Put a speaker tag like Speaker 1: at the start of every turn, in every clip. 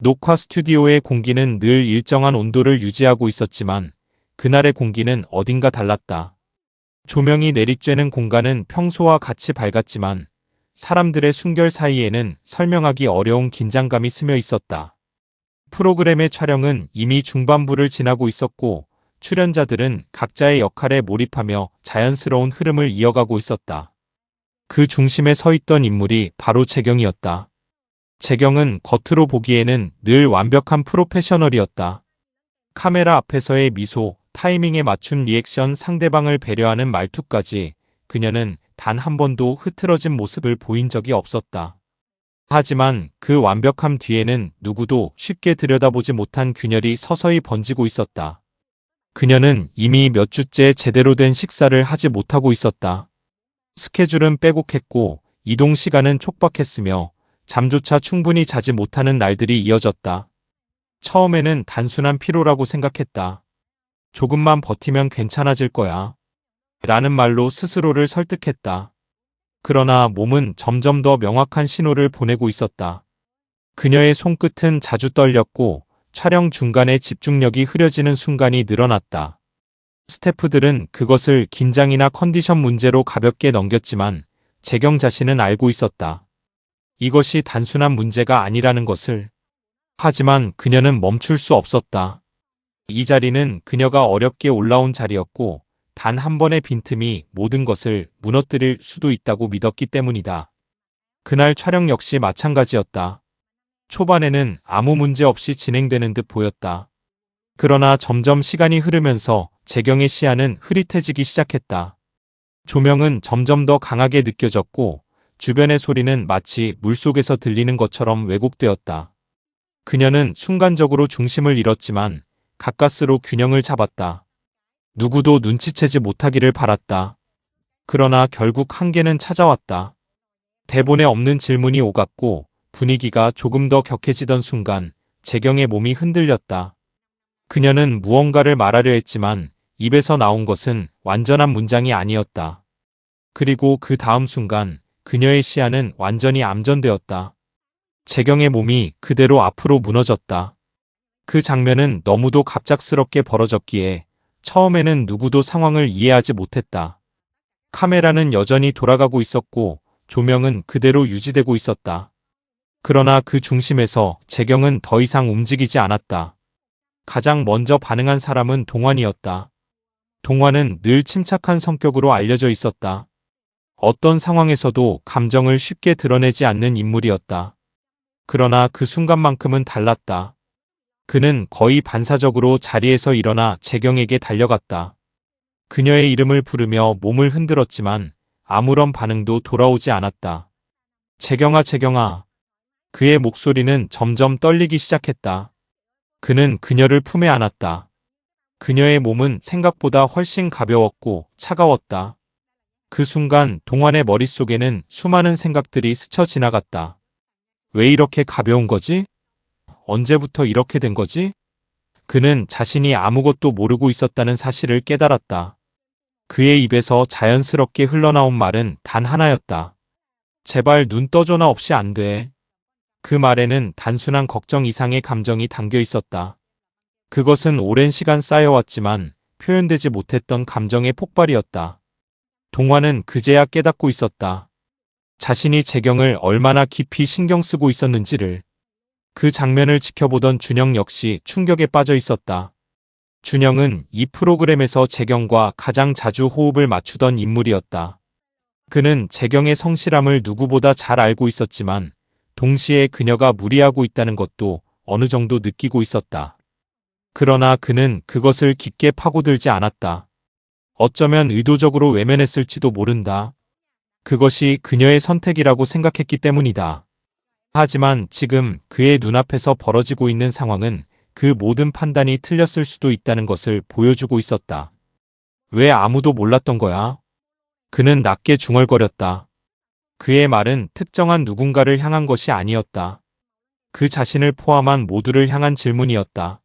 Speaker 1: 녹화 스튜디오의 공기는 늘 일정한 온도를 유지하고 있었지만 그날의 공기는 어딘가 달랐다. 조명이 내리쬐는 공간은 평소와 같이 밝았지만 사람들의 숨결 사이에는 설명하기 어려운 긴장감이 스며 있었다. 프로그램의 촬영은 이미 중반부를 지나고 있었고 출연자들은 각자의 역할에 몰입하며 자연스러운 흐름을 이어가고 있었다. 그 중심에 서 있던 인물이 바로 재경이었다. 재경은 겉으로 보기에는 늘 완벽한 프로페셔널이었다. 카메라 앞에서의 미소, 타이밍에 맞춘 리액션, 상대방을 배려하는 말투까지 그녀는 단 한 번도 흐트러진 모습을 보인 적이 없었다. 하지만 그 완벽함 뒤에는 누구도 쉽게 들여다보지 못한 균열이 서서히 번지고 있었다. 그녀는 이미 몇 주째 제대로 된 식사를 하지 못하고 있었다. 스케줄은 빼곡했고 이동 시간은 촉박했으며 잠조차 충분히 자지 못하는 날들이 이어졌다. 처음에는 단순한 피로라고 생각했다. 조금만 버티면 괜찮아질 거야. 라는 말로 스스로를 설득했다. 그러나 몸은 점점 더 명확한 신호를 보내고 있었다. 그녀의 손끝은 자주 떨렸고 촬영 중간에 집중력이 흐려지는 순간이 늘어났다. 스태프들은 그것을 긴장이나 컨디션 문제로 가볍게 넘겼지만 재경 자신은 알고 있었다. 이것이 단순한 문제가 아니라는 것을. 하지만 그녀는 멈출 수 없었다. 이 자리는 그녀가 어렵게 올라온 자리였고 단 한 번의 빈틈이 모든 것을 무너뜨릴 수도 있다고 믿었기 때문이다. 그날 촬영 역시 마찬가지였다. 초반에는 아무 문제 없이 진행되는 듯 보였다. 그러나 점점 시간이 흐르면서 재경의 시야는 흐릿해지기 시작했다. 조명은 점점 더 강하게 느껴졌고 주변의 소리는 마치 물속에서 들리는 것처럼 왜곡되었다. 그녀는 순간적으로 중심을 잃었지만 가까스로 균형을 잡았다. 누구도 눈치채지 못하기를 바랐다. 그러나 결국 한계는 찾아왔다. 대본에 없는 질문이 오갔고 분위기가 조금 더 격해지던 순간 재경의 몸이 흔들렸다. 그녀는 무언가를 말하려 했지만 입에서 나온 것은 완전한 문장이 아니었다. 그리고 그 다음 순간 그녀의 시야는 완전히 암전되었다. 재경의 몸이 그대로 앞으로 무너졌다. 그 장면은 너무도 갑작스럽게 벌어졌기에 처음에는 누구도 상황을 이해하지 못했다. 카메라는 여전히 돌아가고 있었고 조명은 그대로 유지되고 있었다. 그러나 그 중심에서 재경은 더 이상 움직이지 않았다. 가장 먼저 반응한 사람은 동환이었다. 동환은 늘 침착한 성격으로 알려져 있었다. 어떤 상황에서도 감정을 쉽게 드러내지 않는 인물이었다. 그러나 그 순간만큼은 달랐다. 그는 거의 반사적으로 자리에서 일어나 재경에게 달려갔다. 그녀의 이름을 부르며 몸을 흔들었지만 아무런 반응도 돌아오지 않았다. 재경아, 재경아. 그의 목소리는 점점 떨리기 시작했다. 그는 그녀를 품에 안았다. 그녀의 몸은 생각보다 훨씬 가벼웠고 차가웠다. 그 순간 동환의 머릿속에는 수많은 생각들이 스쳐 지나갔다. 왜 이렇게 가벼운 거지? 언제부터 이렇게 된 거지? 그는 자신이 아무것도 모르고 있었다는 사실을 깨달았다. 그의 입에서 자연스럽게 흘러나온 말은 단 하나였다. 제발 눈 떠줘나 없이 안 돼. 그 말에는 단순한 걱정 이상의 감정이 담겨 있었다. 그것은 오랜 시간 쌓여왔지만 표현되지 못했던 감정의 폭발이었다. 동환은 그제야 깨닫고 있었다. 자신이 재경을 얼마나 깊이 신경 쓰고 있었는지를. 그 장면을 지켜보던 준영 역시 충격에 빠져 있었다. 준영은 이 프로그램에서 재경과 가장 자주 호흡을 맞추던 인물이었다. 그는 재경의 성실함을 누구보다 잘 알고 있었지만 동시에 그녀가 무리하고 있다는 것도 어느 정도 느끼고 있었다. 그러나 그는 그것을 깊게 파고들지 않았다. 어쩌면 의도적으로 외면했을지도 모른다. 그것이 그녀의 선택이라고 생각했기 때문이다. 하지만 지금 그의 눈앞에서 벌어지고 있는 상황은 그 모든 판단이 틀렸을 수도 있다는 것을 보여주고 있었다. 왜 아무도 몰랐던 거야? 그는 낮게 중얼거렸다. 그의 말은 특정한 누군가를 향한 것이 아니었다. 그 자신을 포함한 모두를 향한 질문이었다.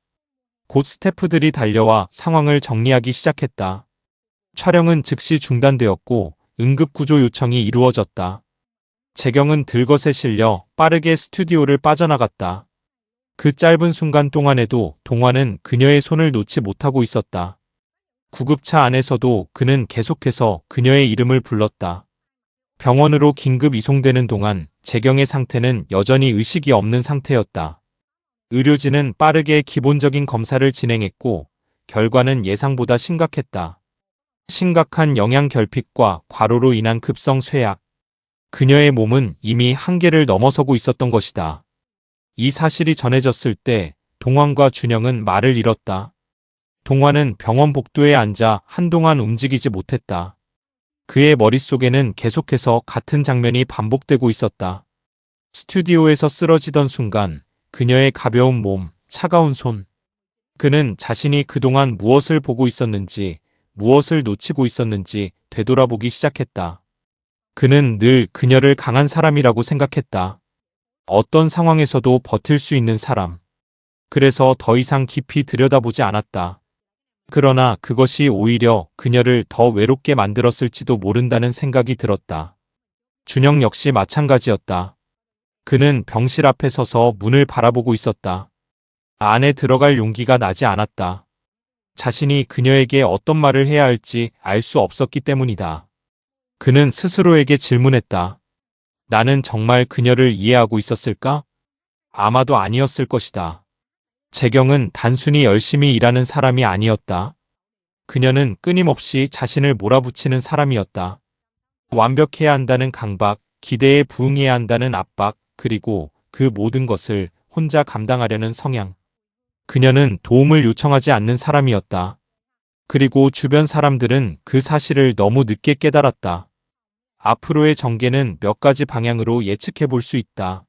Speaker 1: 곧 스태프들이 달려와 상황을 정리하기 시작했다. 촬영은 즉시 중단되었고 응급구조 요청이 이루어졌다. 재경은 들것에 실려 빠르게 스튜디오를 빠져나갔다. 그 짧은 순간 동안에도 동화는 그녀의 손을 놓지 못하고 있었다. 구급차 안에서도 그는 계속해서 그녀의 이름을 불렀다. 병원으로 긴급 이송되는 동안 재경의 상태는 여전히 의식이 없는 상태였다. 의료진은 빠르게 기본적인 검사를 진행했고 결과는 예상보다 심각했다. 심각한 영양 결핍과 과로로 인한 급성 쇠약. 그녀의 몸은 이미 한계를 넘어서고 있었던 것이다. 이 사실이 전해졌을 때 동환과 준영은 말을 잃었다. 동환은 병원 복도에 앉아 한동안 움직이지 못했다. 그의 머릿속에는 계속해서 같은 장면이 반복되고 있었다. 스튜디오에서 쓰러지던 순간 그녀의 가벼운 몸, 차가운 손. 그는 자신이 그동안 무엇을 보고 있었는지, 무엇을 놓치고 있었는지 되돌아보기 시작했다. 그는 늘 그녀를 강한 사람이라고 생각했다. 어떤 상황에서도 버틸 수 있는 사람. 그래서 더 이상 깊이 들여다보지 않았다. 그러나 그것이 오히려 그녀를 더 외롭게 만들었을지도 모른다는 생각이 들었다. 준영 역시 마찬가지였다. 그는 병실 앞에 서서 문을 바라보고 있었다. 안에 들어갈 용기가 나지 않았다. 자신이 그녀에게 어떤 말을 해야 할지 알 수 없었기 때문이다. 그는 스스로에게 질문했다. 나는 정말 그녀를 이해하고 있었을까? 아마도 아니었을 것이다. 재경은 단순히 열심히 일하는 사람이 아니었다. 그녀는 끊임없이 자신을 몰아붙이는 사람이었다. 완벽해야 한다는 강박, 기대에 부응해야 한다는 압박, 그리고 그 모든 것을 혼자 감당하려는 성향. 그녀는 도움을 요청하지 않는 사람이었다. 그리고 주변 사람들은 그 사실을 너무 늦게 깨달았다. 앞으로의 전개는 몇 가지 방향으로 예측해 볼 수 있다.